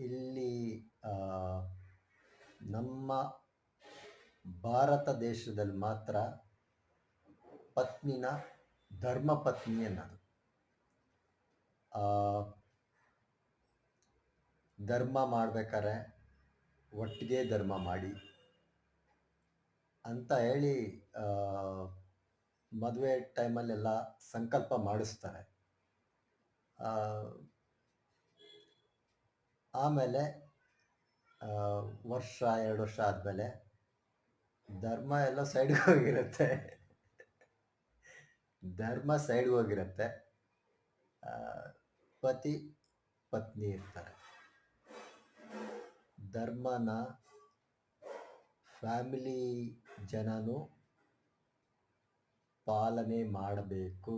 ಇಲ್ಲಿ ಆ, ನಮ್ಮ ಭಾರತ ದೇಶದಲ್ಲಿ ಮಾತ್ರ ಪತ್ನಿನ ಧರ್ಮಪತ್ನಿ ಅನ್ನೋದು. ಆ, ಧರ್ಮ ಮಾಡ್ಬೇಕಾದ್ರೆ ಒಟ್ಟಿಗೆ ಧರ್ಮ ಮಾಡಿ ಅಂತ ಹೇಳಿ ಮದುವೆ ಟೈಮಲ್ಲೆಲ್ಲ ಸಂಕಲ್ಪ ಮಾಡಿಸ್ತಾರೆ. ಆ, ಆಮೇಲೆ ವರ್ಷ 2 ವರ್ಷ ಆದಮೇಲೆ ಧರ್ಮ ಎಲ್ಲ ಸೈಡ್ಗೆ ಹೋಗಿರುತ್ತೆ. ಧರ್ಮ ಸೈಡ್ಗೆ ಹೋಗಿರುತ್ತೆ. ಪತಿ ಪತ್ನಿ ಇರ್ತಾರೆ. ಧರ್ಮನ ಫ್ಯಾಮಿಲಿ ಜನನು ಪಾಲನೆ ಮಾಡಬೇಕು.